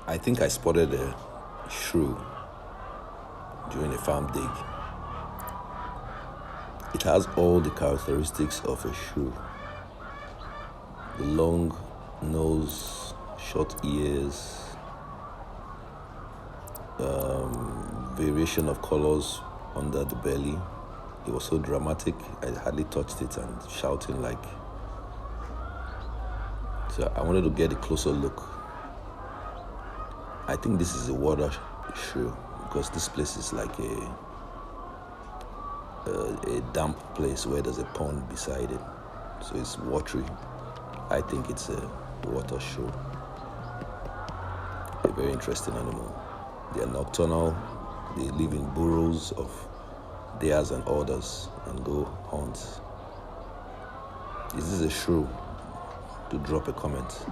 I think I spotted a shrew during a farm dig. It has all the characteristics of a shrew. The long nose, short ears, variation of colors under the belly. It was so dramatic, I hardly touched it and shouting like. So I wanted to get a closer look. I think this is a water shrew because this place is like a damp place where there's a pond beside it. So it's watery. I think it's a water shrew. A very interesting animal. They are nocturnal. They live in burrows of theirs and others and go hunt. Is this a shrew? To drop a comment.